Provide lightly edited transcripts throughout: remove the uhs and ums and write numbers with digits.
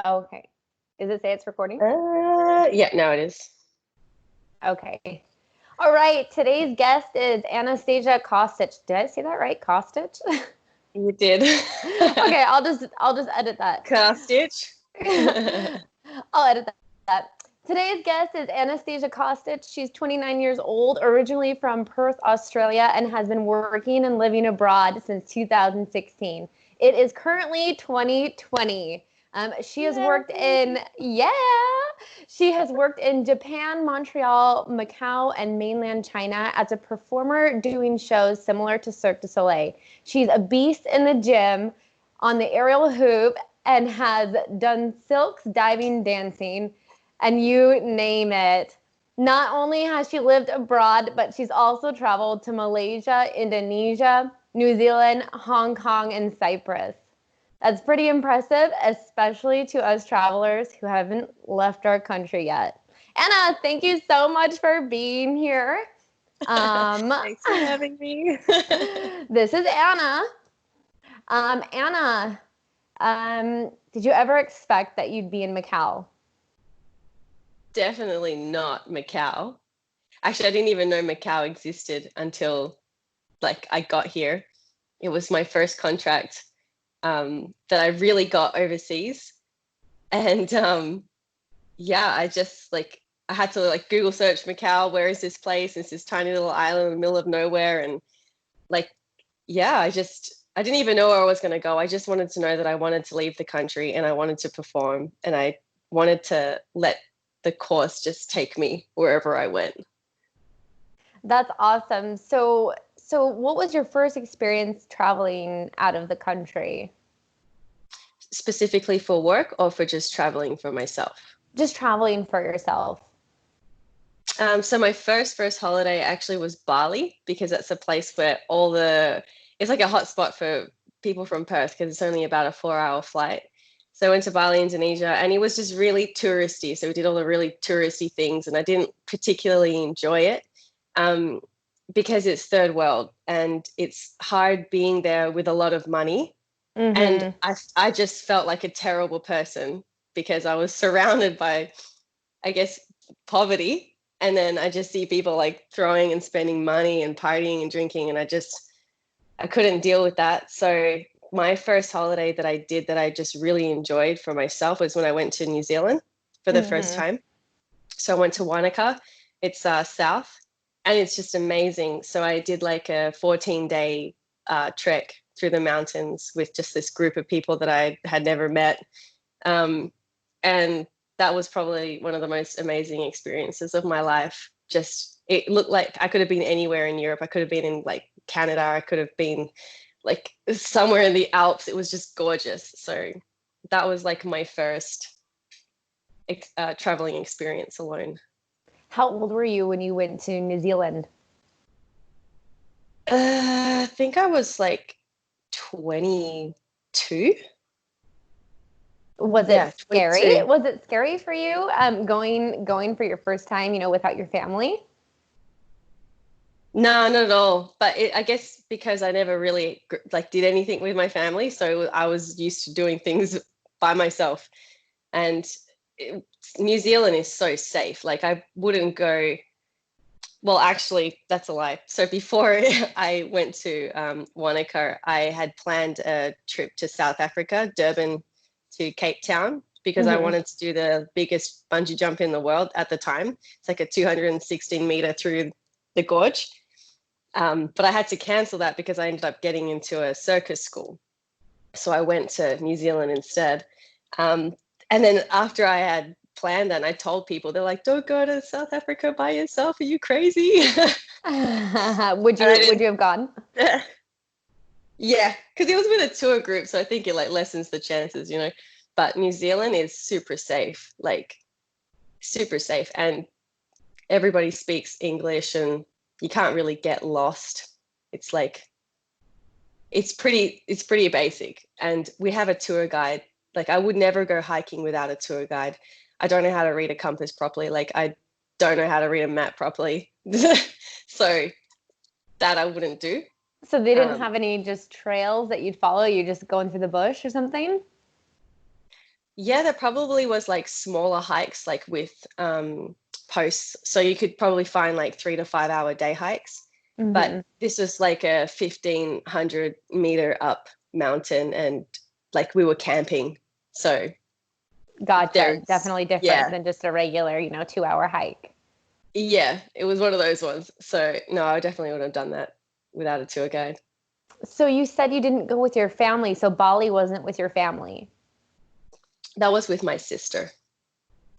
Okay. Does it say it's recording? Yeah, no, it is. Okay. All right. Today's guest is Anastasia Kostic. Did I say that right? Kostic? You did. Okay, I'll just edit that. Car stitch. I'll edit that. Today's guest is Anastasia Kostic. She's 29 years old, originally from Perth, Australia, and has been working and living abroad since 2016. It is currently 2020. She has worked in, she has worked in Japan, Montreal, Macau, and mainland China as a performer doing shows similar to Cirque du Soleil. She's a beast in the gym, on the aerial hoop, and has done silks, diving, dancing, and you name it. Not only has she lived abroad, but she's also traveled to Malaysia, Indonesia, New Zealand, Hong Kong, and Cyprus. That's pretty impressive, especially to us travelers who haven't left our country yet. Anna, thank you so much for being here. Thanks for having me. This is Anna. Anna, did you ever expect that you'd be in Macau? Definitely not Macau. Actually, I didn't even know Macau existed until I got here. It was my first contract that I really got overseas. And yeah, I just I had to Google search Macau, where is this place? It's this tiny little island in the middle of nowhere. And like yeah, I didn't even know where I was going to go. I just wanted to know that I wanted to leave the country and I wanted to perform and I wanted to let the course just take me wherever I went. That's awesome. So what was your first experience traveling out of the country? Specifically for work or for just traveling for myself? Just traveling for yourself. So my first holiday actually was Bali, because that's a place where it's like a hotspot for people from Perth because it's only about a 4-hour flight. So I went to Bali, Indonesia, and it was just really touristy. So we did all the really touristy things, and I didn't particularly enjoy it because it's third world and it's hard being there with a lot of money. And Mm-hmm. I just felt like a terrible person because I was surrounded by, I guess, poverty. And then I just see people throwing and spending money and partying and drinking. And I couldn't deal with that. So my first holiday that I did that I just really enjoyed for myself was when I went to New Zealand for the first Mm-hmm. time. So I went to Wanaka. It's south, and it's just amazing. So I did a 14-day trek through the mountains with just this group of people that I had never met. And that was probably one of the most amazing experiences of my life. Just, it looked like I could have been anywhere in Europe. I could have been in Canada. I could have been somewhere in the Alps. It was just gorgeous. So that was my first traveling experience alone. How old were you when you went to New Zealand? I think I was 22. Was it Yeah, scary? 22. Was it scary for you going for your first time, without your family? No, not at all. But I guess because I never really did anything with my family, so I was used to doing things by myself. And it, New Zealand is so safe. I wouldn't go. Well, actually, that's a lie. So before I went to Wanaka, I had planned a trip to South Africa, Durban to Cape Town, because I Mm-hmm. wanted to do the biggest bungee jump in the world at the time. It's a 216-meter through the gorge. But I had to cancel that because I ended up getting into a circus school. So I went to New Zealand instead. Um, and then after I had planned that, and I told people, they're like, "Don't go to South Africa by yourself. Are you crazy?" Would And I you didn't. have gone? Yeah, because it was with a tour group, so I think it lessens the chances. But New Zealand is super safe, super safe, and everybody speaks English, and you can't really get lost. It's it's pretty basic, and we have a tour guide. I would never go hiking without a tour guide. I don't know how to read a compass properly. I don't know how to read a map properly. So that I wouldn't do. So they didn't Um, have any just trails that you'd follow? You just going through the bush or something? Yeah, there probably was like smaller hikes, like with posts. So you could probably find like 3 to 5 hour day hikes. But Hmm. this was like a 1,500 meter up mountain, and like we were camping. So Gotcha. there's, Definitely different yeah, than just a regular, 2-hour hike. yeah, it was one of those ones. So no, I definitely wouldn't have done that without a tour guide. So you said you didn't go with your family, so Bali wasn't with your family. That was with my sister.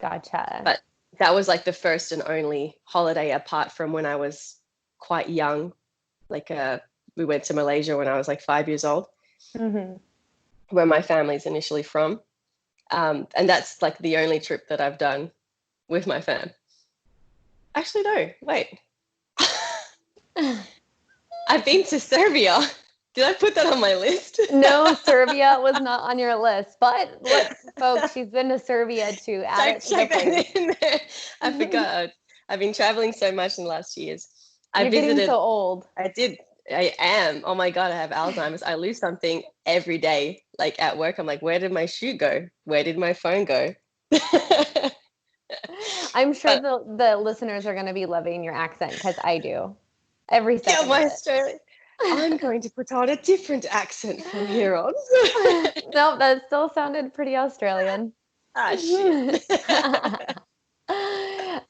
Gotcha. But that was like the first and only holiday apart from when I was quite young. Like we went to Malaysia when I was like 5 years old, Hmm. where my family's initially from. And that's like the only trip that I've done with my fam. Actually, no, wait. I've been to Serbia. Did I put that on my list? No, Serbia was not on your list, but look, folks, she's been to Serbia too. Add check it to the check plate. that in there. I forgot. I've been traveling so much in the last years. I You're getting so visited. old. I did. I am. Oh my God, I have Alzheimer's. I lose something every day. Like at work, I'm like, where did my shoe go? Where did my phone go? I'm sure But the listeners are going to be loving your accent because I do every yeah, second of my Australian. I'm going to put on a different accent from here on. it. No, that still sounded pretty Australian. Ah, shit.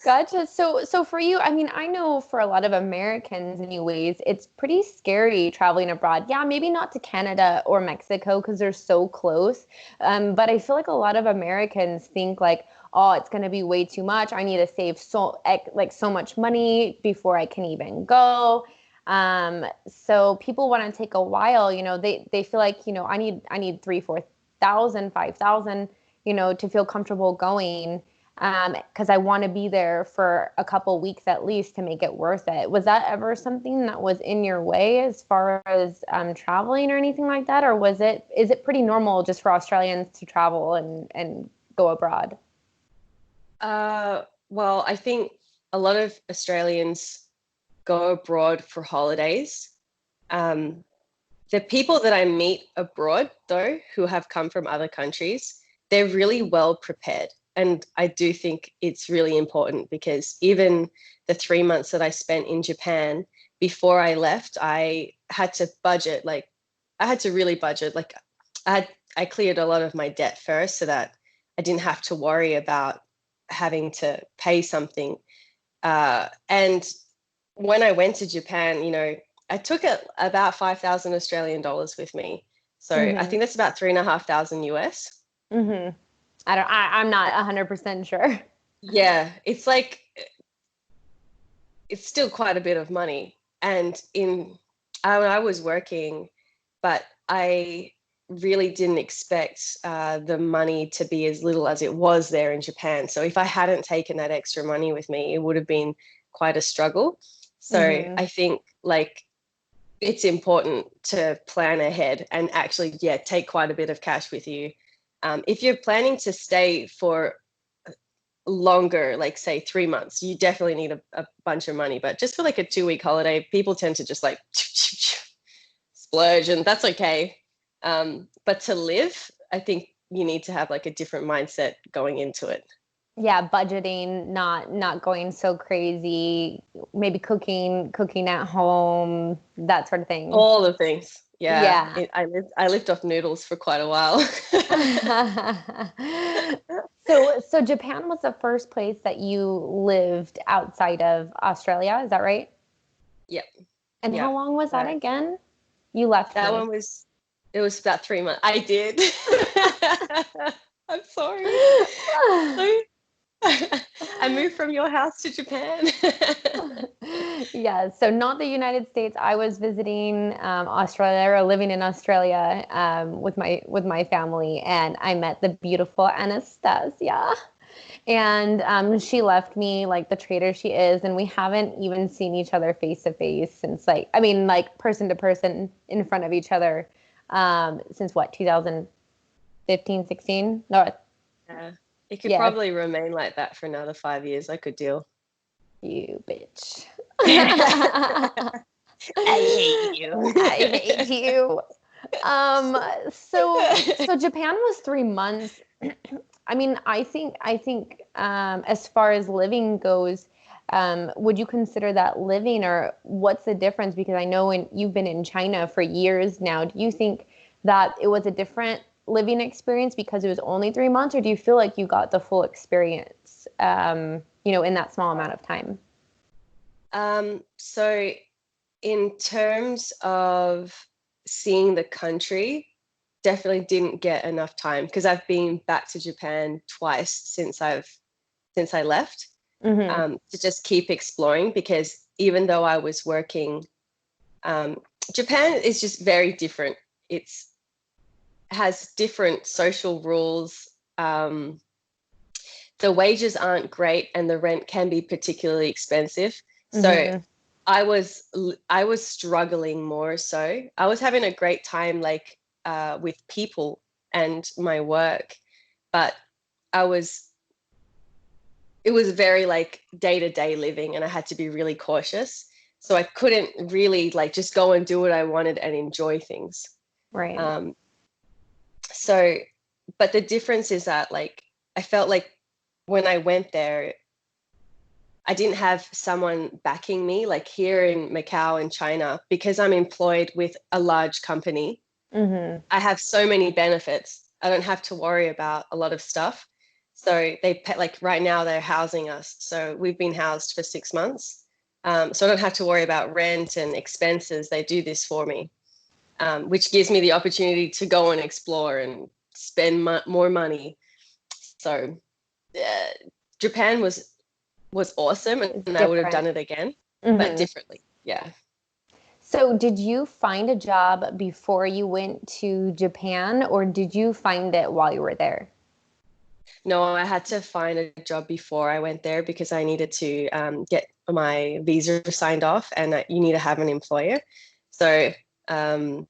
Gotcha. So for you, I mean, I know for a lot of Americans anyways, it's pretty scary traveling abroad. Yeah, maybe not to Canada or Mexico because they're so close. But I feel like a lot of Americans think like, oh, it's going to be way too much. I need to save like so much money before I can even go. So people want to take a while, they feel like, I need 3, 4,000, 5,000, to feel comfortable going because I want to be there for a couple weeks at least to make it worth it. Was that ever something that was in your way as far as traveling or anything like that? Or is it pretty normal just for Australians to travel and go abroad? Well, I think a lot of Australians go abroad for holidays. Um, the people that I meet abroad, though, who have come from other countries, they're really well prepared. And I do think it's really important because even the 3 months that I spent in Japan, before I left, I had to budget, like, I had to really budget. Like, I cleared a lot of my debt first so that I didn't have to worry about having to pay something. And when I went to Japan, I took about 5,000 Australian dollars with me. So I Mm-hmm. think that's about 3,500 US. Mm-hmm. I'm not 100% sure. Yeah, it's like it's still quite a bit of money. And I was working, but I really didn't expect the money to be as little as it was there in Japan. So if I hadn't taken that extra money with me, it would have been quite a struggle. So Mm-hmm. I think like it's important to plan ahead and actually, yeah, take quite a bit of cash with you. If you're planning to stay for longer, like say 3 months, you definitely need a bunch of money. But just for like a 2 week holiday, people tend to just like splurge, and that's okay. But to live, I think you need to have like a different mindset going into it. Yeah, budgeting, not going so crazy, maybe cooking at home, that sort of thing. All the things. Yeah, Yeah. I lived off noodles for quite a while. So Japan was the first place that you lived outside of Australia, is that right? Yep, And how yep. long was that Uh, again? You left that me. one was, it was about 3 months. I did. I'm sorry. So I moved from your house to Japan. Yeah, so not the United States. I was visiting Australia or living in Australia with my family, and I met the beautiful Anastasia. And she left me like the traitor she is, and we haven't even seen each other face to face since like person to person in front of each other since what, 2015, 16? No, Yeah. It could yeah, probably remain like that for another 5 years. I could deal. you bitch. I hate you. I hate you. Um, so Japan was 3 months. I mean, I think as far as living goes, would you consider that living, or what's the difference? Because I know you've been in China for years now. Do you think that it was a different living experience because it was only 3 months, or do you feel like you got the full experience, in that small amount of time? So in terms of seeing the country, definitely didn't get enough time because I've been back to Japan twice since I left, Mm-hmm. to just keep exploring because even though I was working, um, Japan is just very different. It's has different social rules. The wages aren't great and the rent can be particularly expensive. So Mm-hmm. I was struggling more so. I was having a great time like with people and my work, but I was it was very like day-to-day living and I had to be really cautious. So I couldn't really like just go and do what I wanted and enjoy things. Right. Um, so, but the difference is that like I felt like when I went there, I didn't have someone backing me like here in Macau in China because I'm employed with a large company. Mm-hmm. I have so many benefits. I don't have to worry about a lot of stuff. So they pay, like right now they're housing us. So we've been housed for 6 months. So I don't have to worry about rent and expenses. They do this for me, which gives me the opportunity to go and explore and spend more money. So uh, Japan was awesome, It's and I would have different. done it again, but Mm-hmm. differently. Yeah. So, did you find a job before you went to Japan, or did you find it while you were there? No, I had to find a job before I went there because I needed to get my visa signed off, and you need to have an employer. So um,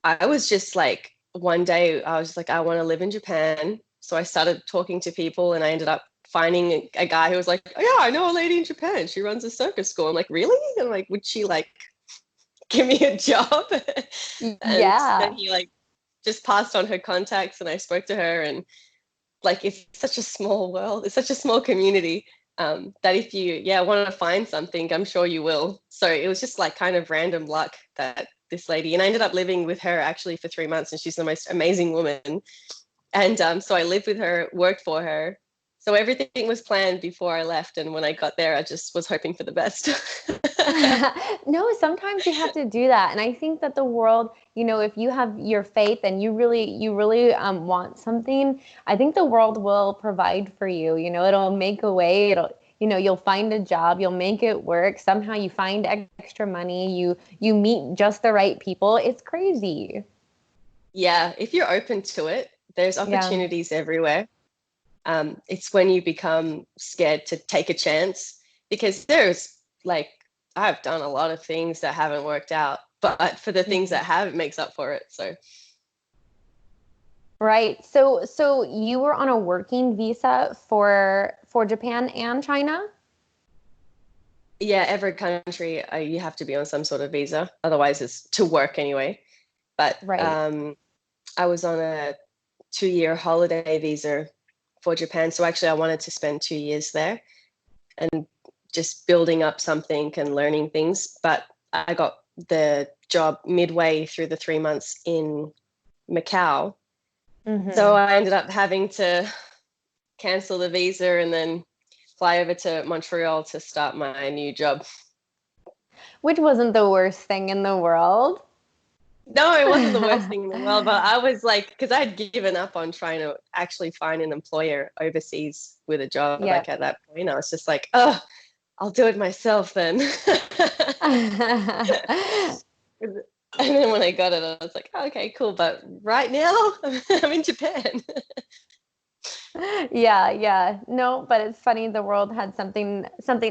I was just like, one day I was like, I want to live in Japan. So I started talking to people, and I ended up finding a guy who was like, oh, yeah, I know a lady in Japan. She runs a circus school. I'm like, really? And like, would she like give me a job? And then Yeah. he like just passed on her contacts, and I spoke to her, and like it's such a small world, it's such a small community, that if you want to find something, I'm sure you will. So it was just like kind of random luck that this lady, and I ended up living with her actually for 3 months, and she's the most amazing woman. And so I lived with her, worked for her. So everything was planned before I left, and when I got there I just was hoping for the best. No, sometimes you have to do that. And I think that the world, if you have your faith and you really want something, I think the world will provide for you. It'll make a way. You'll find a job, you'll make it work. Somehow you find extra money, you meet just the right people. It's crazy. Yeah, if you're open to it, there's Yeah. opportunities everywhere. It's when you become scared to take a chance because there's like I've done a lot of things that haven't worked out, but for the things Mhm. that have, it makes up for it. So Right. So you were on a working visa for Japan and China? yeah, every country you have to be on some sort of visa, otherwise it's to work anyway. But Right. I was on a 2-year holiday visa for Japan, so actually I wanted to spend 2 years there and just building up something and learning things. But I got the job midway through the 3 months in Macau. So Hmm. I ended up having to cancel the visa and then fly over to Montreal to start my new job. Which wasn't the worst thing in the world. No, it wasn't the worst thing in the world, but I was like, because I'd given up on trying to actually find an employer overseas with a job. Yeah. Like at that point, I was just like, oh, I'll do it myself then. And then when I got it, I was like, oh, okay, cool. But right now, I'm in Japan. Yeah, yeah. No, but it's funny the world had something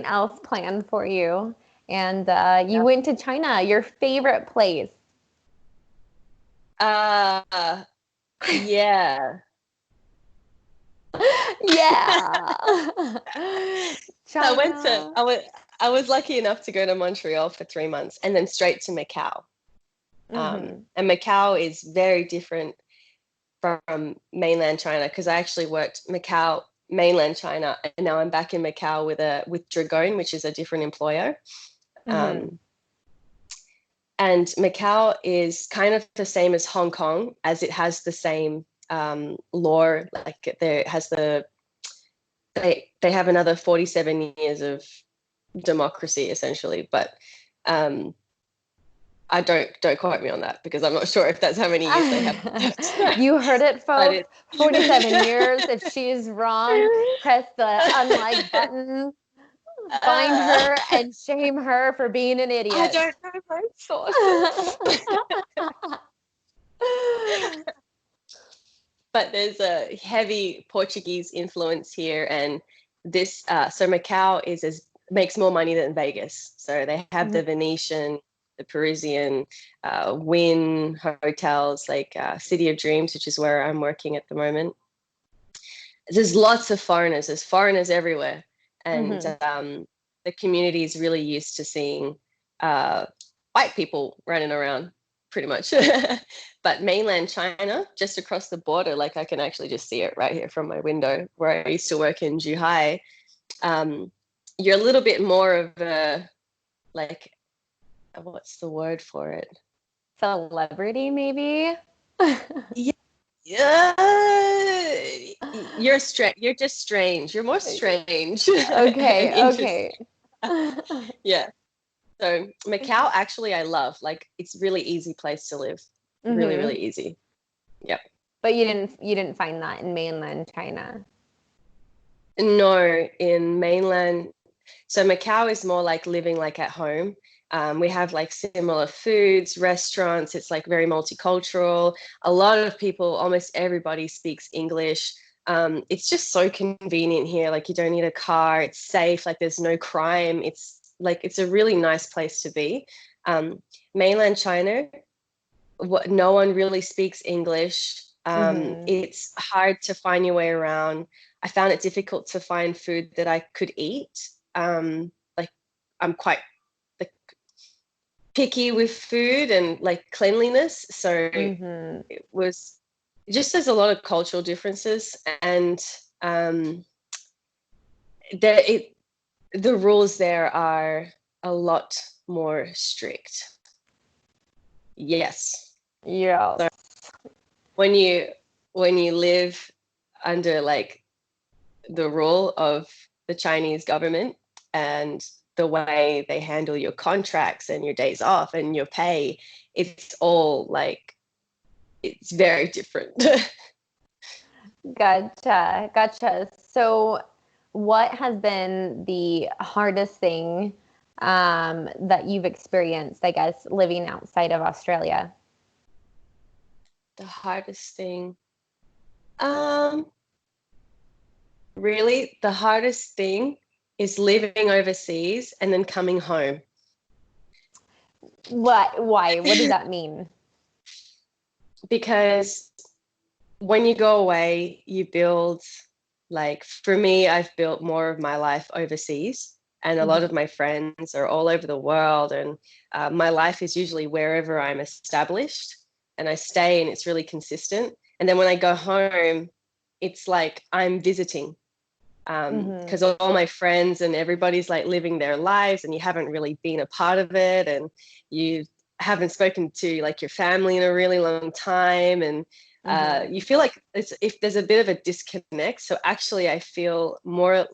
else planned for you. And you Yeah. went to China, your favorite place. Uh, yeah. Yeah. I went to, China. I was lucky enough to go to Montreal for 3 months and then straight to Macau. And Macau is very different from mainland China, because I actually worked Macau, mainland China, and now I'm back in Macau with Dragon, which is a different employer. And Macau is kind of the same as Hong Kong, as it has the same law. Like they have another 47 years of democracy, essentially. But I don't quote me on that, because I'm not sure if that's how many years they have. You heard it, folks. 47 years. If she's wrong, press the unlike button. Find her and shame her for being an idiot. I don't know my sources. But there's a heavy Portuguese influence here, and this so Macau makes more money than Vegas. So they have the Venetian, the Parisian, Wynn hotels, like City of Dreams, which is where I'm working at the moment. There's lots of foreigners. There's foreigners everywhere, and the community is really used to seeing white people running around, pretty much. But mainland China, just across the border, like I can actually just see it right here from my window, where I used to work in Zhuhai. You're a little bit more of a, like, what's the word for it? Celebrity, maybe? Yeah. You're just strange. You're more strange. Okay. Yeah. So Macau, actually, I love. Like, it's really easy place to live. Really, really easy. Yep. But you didn't find that in mainland China? No, in mainland. So Macau is more like living like at home. We have like similar foods, restaurants. It's like very multicultural. A lot of people, almost everybody speaks English. It's just so convenient here. Like, you don't need a car. It's safe. Like, there's no crime. It's a really nice place to be. Mainland China, no one really speaks English. It's hard to find your way around. I found it difficult to find food that I could eat. Like, I'm quite picky with food and like cleanliness, so it was just, there's a lot of cultural differences, and the rules there are a lot more strict. Yes. Yeah. So when you live under like the rule of the Chinese government, and the way they handle your contracts and your days off and your pay, it's all like, it's very different. Gotcha. So what has been the hardest thing that you've experienced, I guess, living outside of Australia? The hardest thing, really, the hardest thing is living overseas and then coming home. What? Why? What does that mean? Because when you go away, you build, like, for me, I've built more of my life overseas, and a lot of my friends are all over the world, and my life is usually wherever I'm established, and I stay, and it's really consistent. And then when I go home, it's like I'm visiting, because all my friends and everybody's like living their lives, and you haven't really been a part of it, and you haven't spoken to like your family in a really long time, and you feel like if there's a bit of a disconnect. So actually I feel more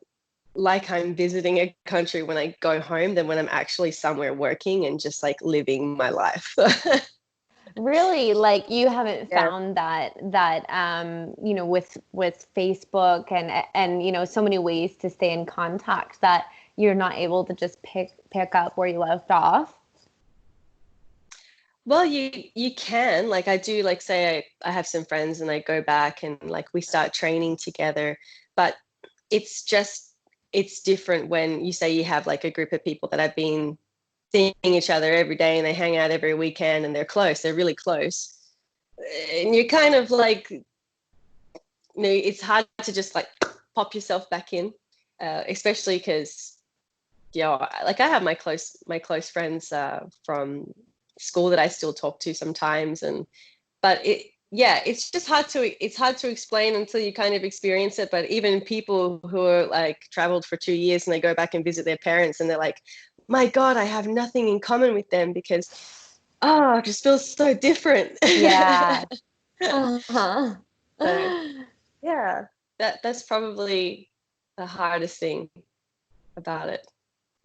like I'm visiting a country when I go home than when I'm actually somewhere working and just like living my life. Really? Like, you haven't found that with Facebook and so many ways to stay in contact, that you're not able to just pick up where you left off? Well, you can, like, I do, like, say I have some friends and I go back and like we start training together, but it's different when you say you have like a group of people that have been seeing each other every day and they hang out every weekend and they're really close. And you're kind of like, it's hard to just like pop yourself back in, especially because, like, I have my close friends from school that I still talk to sometimes. But it's just hard to explain until you kind of experience it. But even people who are like traveled for 2 years and they go back and visit their parents and they're like, my God, I have nothing in common with them because it just feels so different. Yeah. Uh-huh. So yeah, that's probably the hardest thing about it,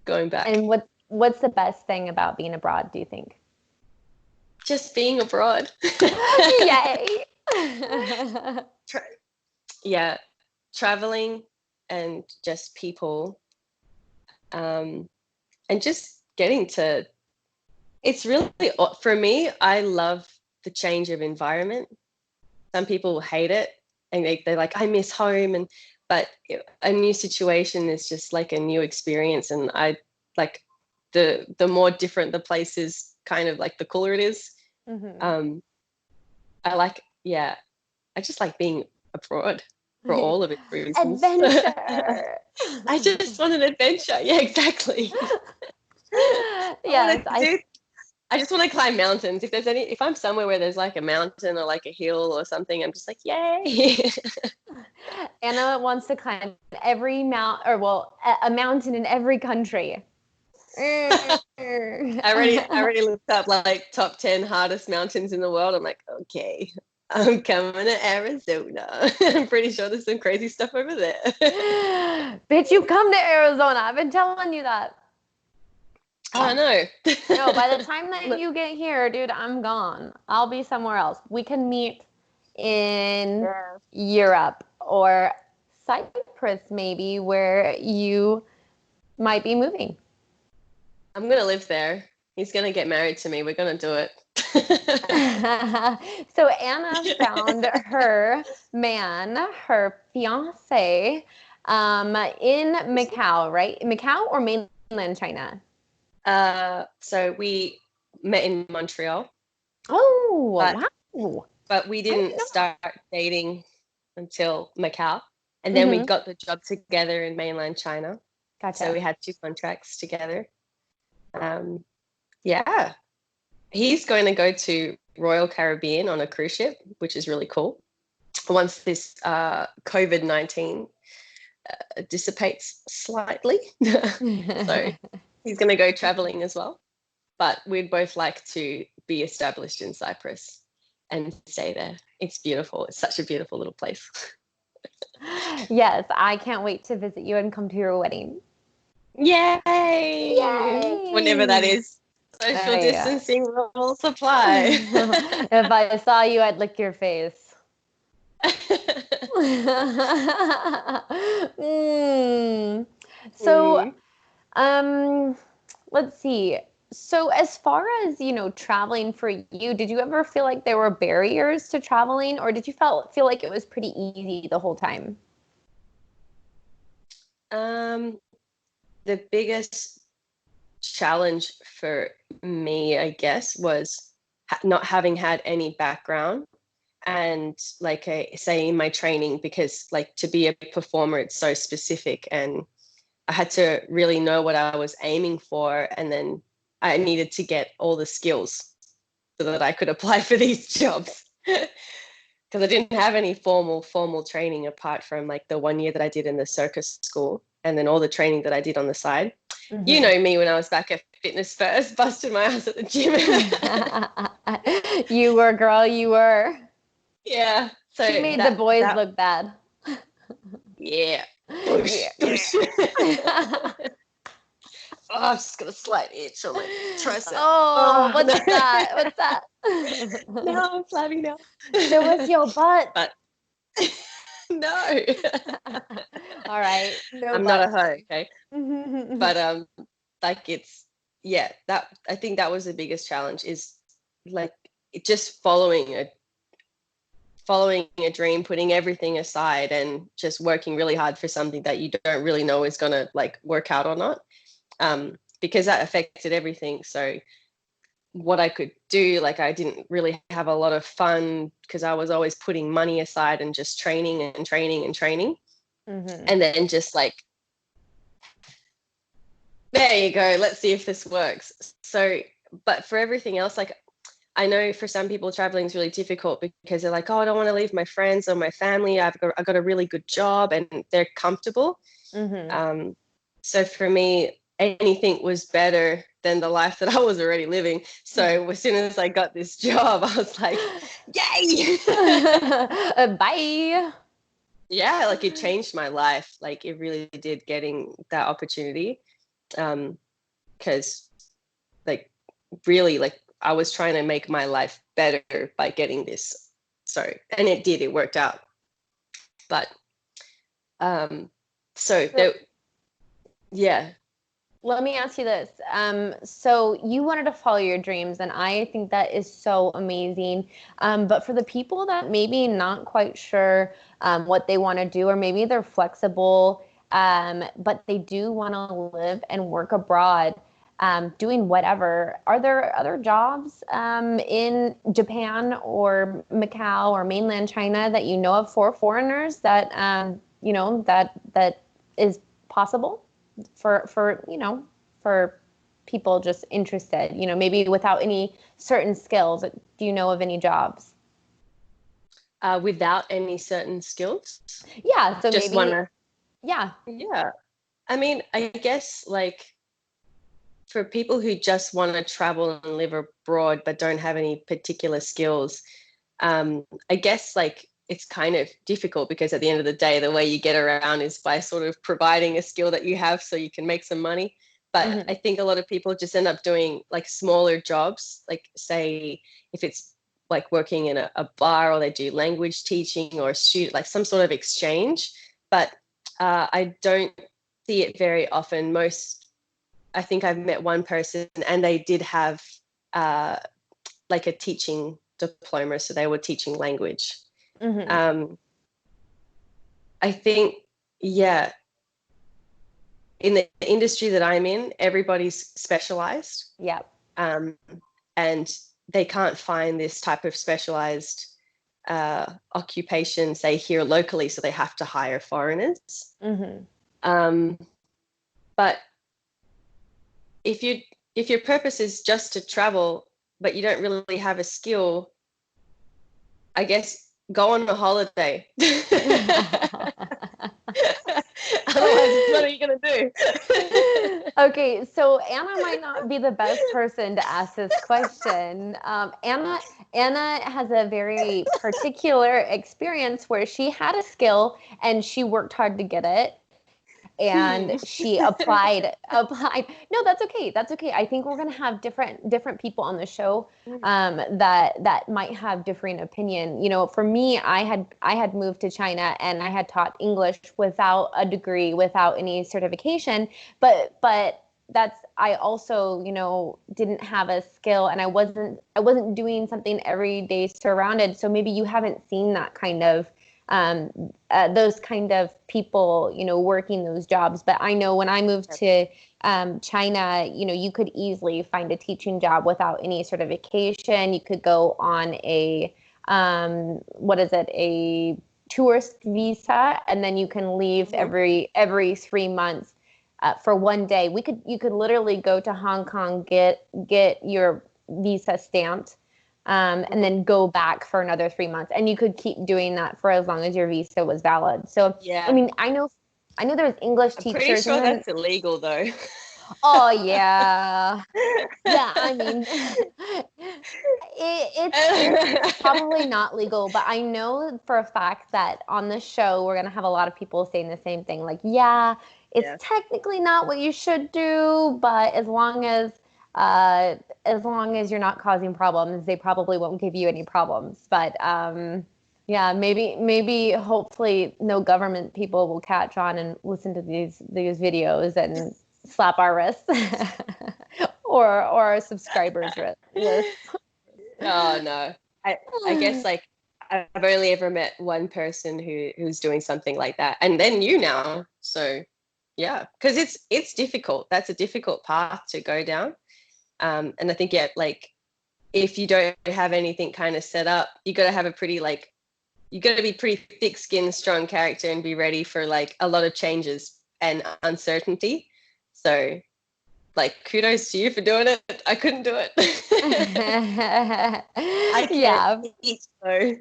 going back. And what's the best thing about being abroad, do you think? Just being abroad. Yay. Yeah, traveling and just people, and just getting to, it's really, for me, I love the change of environment. Some people hate it and they're like, I miss home, but a new situation is just like a new experience, and I like the more different the place is, kind of like the cooler it is. Mm-hmm. I like, yeah, I just like being abroad for all of its reasons. Adventure. I just want an adventure. Yeah, exactly. Yes, I just want to climb mountains. If I'm somewhere where there's like a mountain or like a hill or something, I'm just like, yay. Anna wants to climb every a mountain in every country. I already looked up like top 10 hardest mountains in the world. I'm like, okay, I'm coming to Arizona. I'm pretty sure there's some crazy stuff over there. Bitch, you come to Arizona. I've been telling you that. Oh, no. No, by the time that you get here, dude, I'm gone. I'll be somewhere else. We can meet in Europe or Cyprus, maybe, where you might be moving. I'm going to live there. He's going to get married to me. We're going to do it. So Anna found her man, her fiance, in Macau, right? Macau or mainland China? So we met in Montreal. Oh, wow. But we didn't start dating until Macau. And then we Mm-hmm. got the job together in mainland China. Gotcha. So we had 2 contracts together. Yeah. He's going to go to Royal Caribbean on a cruise ship, which is really cool. Once this COVID-19 dissipates slightly. So he's going to go traveling as well. But we'd both like to be established in Cyprus and stay there. It's beautiful. It's such a beautiful little place. Yes, I can't wait to visit you and come to your wedding. Yay! Yay! Whenever that is. Social distancing rules apply. If I saw you, I'd lick your face. So, let's see. So, as far as, traveling for you, did you ever feel like there were barriers to traveling, or did you feel like it was pretty easy the whole time? The biggest challenge for me, I guess, was not having had any background, and like I say in my training, because like to be a performer, it's so specific, and I had to really know what I was aiming for, and then I needed to get all the skills so that I could apply for these jobs. Because I didn't have any formal training apart from like the 1 year that I did in the circus school, and then all the training that I did on the side. Mm-hmm. You know me when I was back at Fitness First, busted my ass at the gym. You were, girl, you were. Yeah. So she made the boys look bad. Yeah. I'm just gonna slight itch on my tricep. What's that? What's that? No, I'm flabby now. So what's your butt? But no. All right. No I'm butt. not a hoe, okay? But like that I think that was the biggest challenge, is like just following a dream, putting everything aside and just working really hard for something that you don't really know is going to like work out or not, because that affected everything. So what I could do, like I didn't really have a lot of fun because I was always putting money aside and just training and training and training. Mm-hmm. And then just like, there you go, let's see if this works. So but for everything else, like I know for some people traveling is really difficult because they're like, oh, I don't want to leave my friends or my family. I've got a really good job and they're comfortable. Mm-hmm. So for me, anything was better than the life that I was already living. So as soon as I got this job, I was like, yay! Bye. Yeah, like it changed my life. Like it really did, getting that opportunity. Because like really, like I was trying to make my life better by getting this. So, and it did, it worked out. But so So there, yeah. let me ask you this. So you wanted to follow your dreams, and I think that is so amazing. But for the people that maybe not quite sure what they want to do, or maybe they're flexible, but they do want to live and work abroad, doing whatever, are there other jobs in Japan or Macau or mainland China that you know of for foreigners that that is possible? For for people just interested, maybe without any certain skills. Do you know of any jobs? Without any certain skills, Yeah, so just maybe, wanna, yeah. yeah. I mean, I guess like for people who just want to travel and live abroad but don't have any particular skills, I guess like it's kind of difficult because at the end of the day, the way you get around is by sort of providing a skill that you have so you can make some money. But Hmm. I think a lot of people just end up doing like smaller jobs, like say if it's like working in a bar, or they do language teaching or student, like some sort of exchange. But I don't see it very often. I think I've met one person and they did have uh, like a teaching diploma, so they were teaching language. Hmm. Um, I think, yeah, in the industry that I'm in, everybody's specialized, Yep. um, and they can't find this type of specialized occupation, say here locally, so they have to hire foreigners. Hmm. Um, but if you if your purpose is just to travel, but you don't really have a skill, I guess go on a holiday. Otherwise, what are you going to do? Okay, so Anna might not be the best person to ask this question. Anna has a very particular experience where she had a skill and she worked hard to get it, and she applied. No, that's okay, that's okay. I think we're going to have different people on the show that might have differing opinion. For me, I had moved to China and I had taught English without a degree, without any certification, but that's I also didn't have a skill, and I wasn't doing something every day surrounded. So maybe you haven't seen that kind of um, those kind of people, working those jobs. But I know when I moved to China, you could easily find a teaching job without any certification. You could go on what is it, a tourist visa, and then you can leave every 3 months. For one day, you could literally go to Hong Kong, get your visa stamped, and then go back for another 3 months. And you could keep doing that for as long as your visa was valid. So, I Yeah, mean, I know there's English I'm pretty teachers, and sure then, that's illegal though. oh yeah, yeah. I mean, it's probably not legal, but I know for a fact that on the show we're gonna have a lot of people saying the same thing. Like, yeah, it's Yeah. technically not what you should do, but uh, as long as you're not causing problems, they probably won't give you any problems. But yeah, maybe hopefully no government people will catch on and listen to these videos and slap our wrists or our subscribers lists. Oh no. I guess like I've only ever met one person who's doing something like that, and then you now. So yeah, because it's difficult. That's a difficult path to go down. And I think yeah, like if you don't have anything kind of set up, you got to have a pretty like you got to be pretty thick-skinned, strong character, and be ready for like a lot of changes and uncertainty. So like, kudos to you for doing it. I couldn't do it. I Yeah. can't teach though.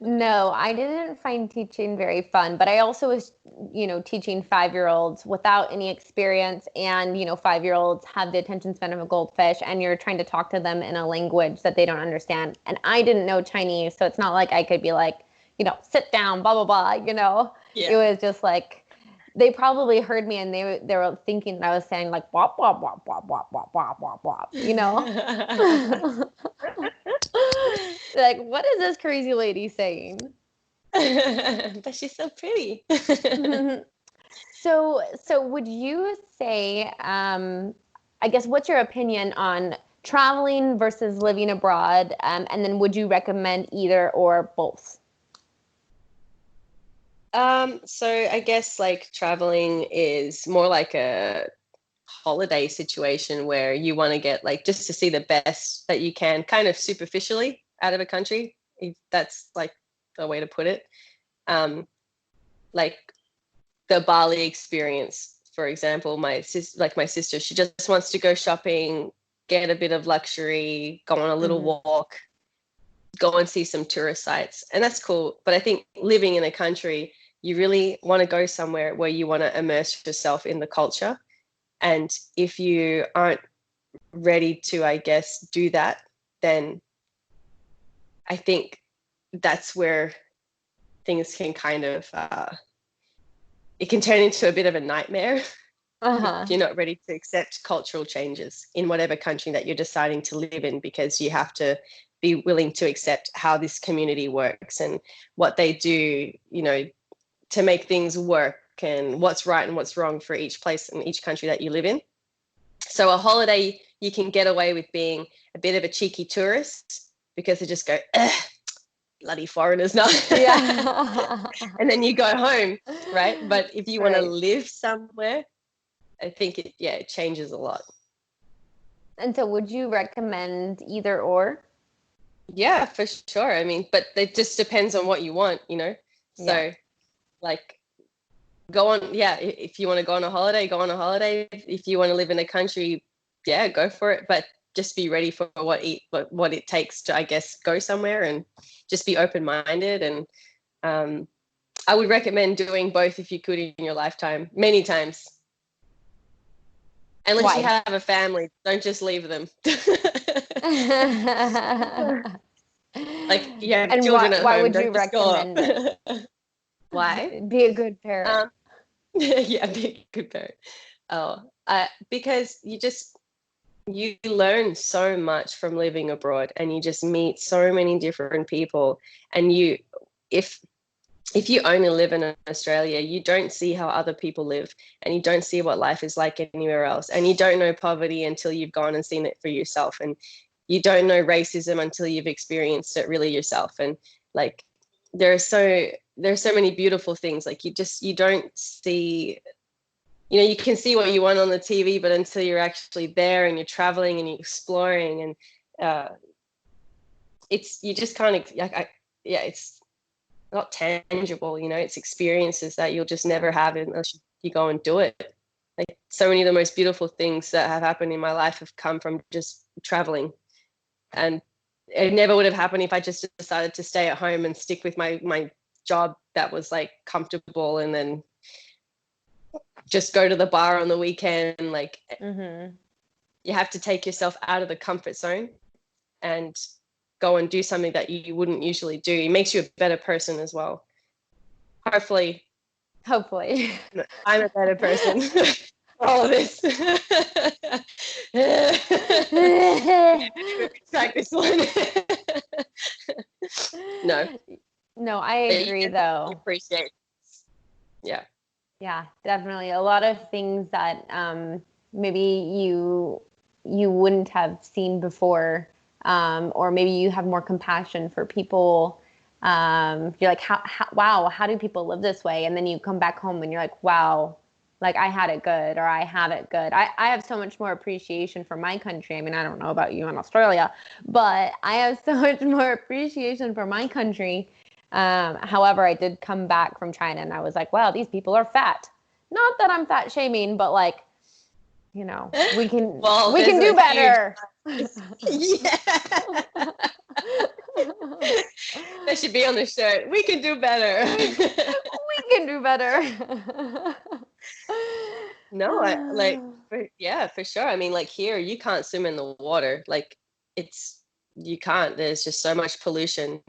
No, I didn't find teaching very fun, but I also was, teaching 5-year-olds without any experience. And, 5-year-olds have the attention span of a goldfish, and you're trying to talk to them in a language that they don't understand. And I didn't know Chinese, so it's not like I could be like, sit down, blah, blah, blah, Yeah. It was just like, they probably heard me and they were thinking that I was saying like, wop, wop, wop, wop, wop, wop, wop, wop, wop, Like, what is this crazy lady saying? But she's so pretty. So would you say, I guess, what's your opinion on traveling versus living abroad? And then would you recommend either or both? So I guess like traveling is more like a holiday situation where you want to get like just to see the best that you can kind of superficially out of a country, if that's like the way to put it. Like the Bali experience, for example, my sister, she just wants to go shopping, get a bit of luxury, go on a little walk, go and see some tourist sites, and that's cool. But I think living in a country, you really want to go somewhere where you want to immerse yourself in the culture. And if you aren't ready to, I guess, do that, then I think that's where things can kind of, it can turn into a bit of a nightmare if you're not ready to accept cultural changes in whatever country that you're deciding to live in, because you have to be willing to accept how this community works and what they do, to make things work, and what's right and what's wrong for each place and each country that you live in. So a holiday, you can get away with being a bit of a cheeky tourist because they just go, bloody foreigners, no. Yeah. And then you go home, right? But if you want to live somewhere, I think it changes a lot. And so would you recommend either or? Yeah, for sure. I mean, but it just depends on what you want, So like go on, if you want to go on a holiday, go on a holiday. If you want to live in a country, go for it. But just be ready for what it takes to, I guess, go somewhere, and just be open-minded. And I would recommend doing both if you could in your lifetime, many times. Unless you have a family, don't just leave them. Like, and children at why home, would don't you just recommend it? it? Why? Be a good parent. Be a good parent. Because you learn so much from living abroad, and you just meet so many different people. And if you only live in Australia, you don't see how other people live, and you don't see what life is like anywhere else. And you don't know poverty until you've gone and seen it for yourself. And you don't know racism until you've experienced it really yourself. And like, there's so many beautiful things. Like you don't see, you can see what you want on the TV, but until you're actually there and you're traveling and you're exploring, and you just kind of it's not tangible, it's experiences that you'll just never have unless you go and do it. Like, so many of the most beautiful things that have happened in my life have come from just traveling, and it never would have happened if I just decided to stay at home and stick with my job that was like comfortable, and then just go to the bar on the weekend. Like, you have to take yourself out of the comfort zone and go and do something that you wouldn't usually do. It makes you a better person as well. Hopefully I'm a better person for all of this. Track this one. No, I agree though. Appreciate. Yeah, definitely. A lot of things that maybe you wouldn't have seen before, or maybe you have more compassion for people. You're like, wow, how do people live this way? And then you come back home and you're like, wow, like I had it good, or I have it good. I have so much more appreciation for my country. I mean, I don't know about you in Australia, but I have so much more appreciation for my country. However, I did come back from China and I was like, wow, these people are fat. Not that I'm fat shaming, but like, you know, we can Well, we can do better. Yeah. That should be on the shirt. We can do better. We can do better. No, yeah, for sure. I mean, like here, you can't swim in the water. Like you can't. There's just so much pollution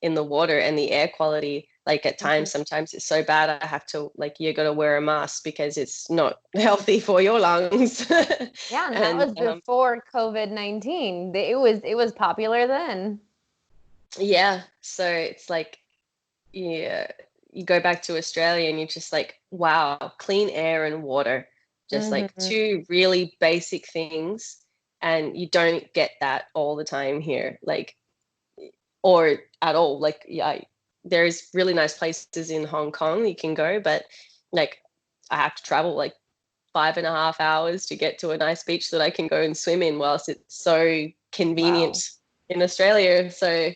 in the water and the air quality. Like at times, sometimes it's so bad I have to like you got to wear a mask because it's not healthy for your lungs. Yeah, and that was before COVID-19. It was popular then. Yeah, so it's like yeah, you go back to Australia and you're just like, wow, clean air and water, just like two really basic things, and you don't get that all the time here, like or at all. Like yeah, there's really nice places in Hong Kong you can go, but like I have to travel like 5.5 hours to get to a nice beach that I can go and swim in, whilst it's so convenient in Australia. So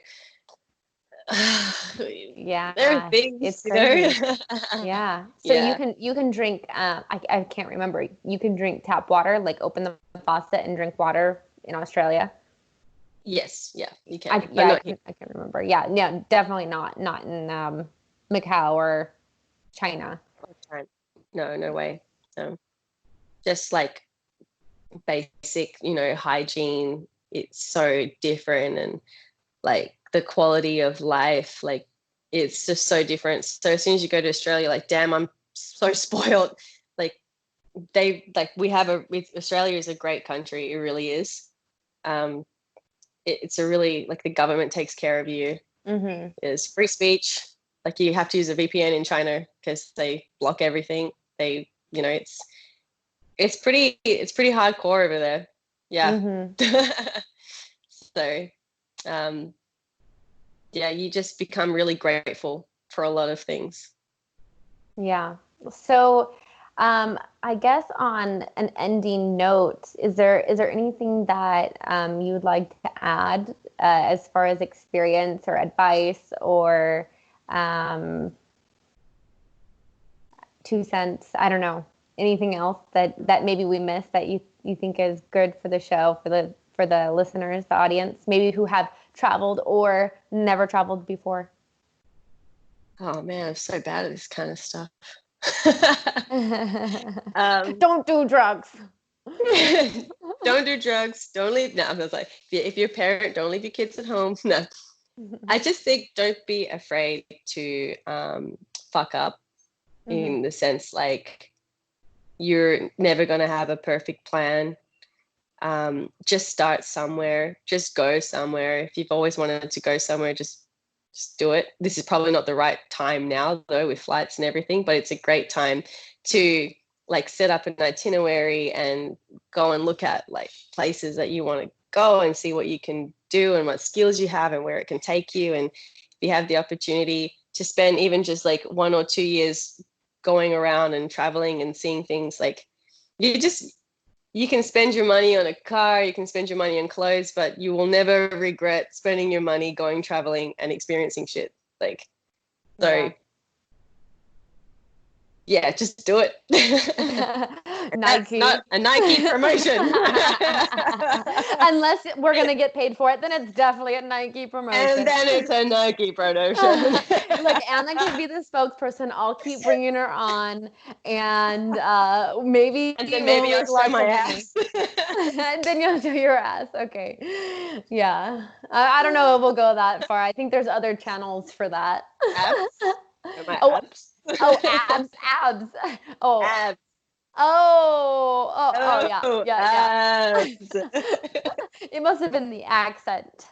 yeah, there are things, it's you know. crazy. Yeah. So you can drink I can't remember. You can drink tap water, like open the faucet and drink water in Australia. Yes, yeah, you can. I can't remember. Yeah, definitely not in Macau or China. No, no way. Just like basic, you know, hygiene. It's so different, and like the quality of life, like it's just so different. So as soon as you go to Australia, like, damn, I'm so spoiled. Like Australia is a great country. It really is. It's a really, like, the government takes care of you. There's free speech. Like you have to use a VPN in China because they block everything. They, you know, it's pretty hardcore over there. Yeah. So, yeah, you just become really grateful for a lot of things. Yeah. So, I guess on an ending note, is there anything that you would like to add as far as experience or advice or 2 cents? I don't know. Anything else that maybe we missed that you think is good for the show, for the listeners, the audience, maybe who have traveled or never traveled before? Oh man, I'm so bad at this kind of stuff. Don't do drugs. Don't do drugs. Don't leave. No, I was like, if you're a parent, don't leave your kids at home. No, I just think don't be afraid to fuck up, in the sense like you're never going to have a perfect plan. Just start somewhere. Just go somewhere. If you've always wanted to go somewhere, just do it. This is probably not the right time now, though, with flights and everything, but it's a great time to like set up an itinerary and go and look at like places that you want to go and see what you can do and what skills you have and where it can take you. And if you have the opportunity to spend even just like 1 or 2 years going around and traveling and seeing things, like you can spend your money on a car, you can spend your money on clothes, but you will never regret spending your money going traveling and experiencing shit. Like, so yeah, just do it. Nike. That's not a Nike promotion. Unless we're going to get paid for it, then it's definitely a Nike promotion. And then it's a Nike promotion. Look, Anna can be the spokesperson. I'll keep bringing her on, and maybe I'll show my ass. And then you'll show your ass. Okay. Yeah. I don't know if we'll go that far. I think there's other channels for that. Abs? Abs? Abs. Oh. Abs. Yeah. It must have been the accent.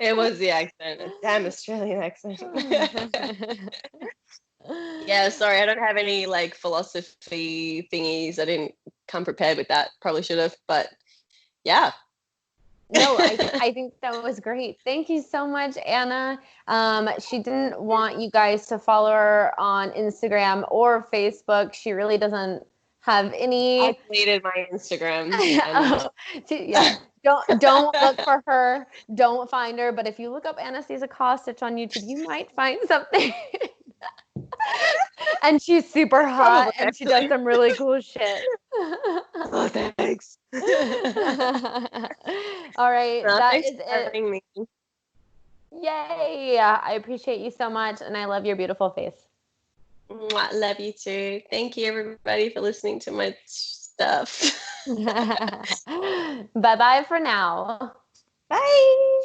It was the accent. A damn Australian accent. Yeah, sorry, I don't have any like philosophy thingies. I didn't come prepared with that. Probably should have, but yeah. No, I think that was great. Thank you so much, Anna. She didn't want you guys to follow her on Instagram or Facebook. She really doesn't have any. I deleted my Instagram. Yeah. Don't look for her. Don't find her. But if you look up Anastasia Kostic on YouTube, you might find something. And she's super hot, and she does some really cool shit. Oh, thanks. All right, Well, that thanks is for it. having me. Yay! I appreciate you so much, and I love your beautiful face. Mwah, love you too. Thank you, everybody, for listening to my stuff. Bye bye for now. Bye.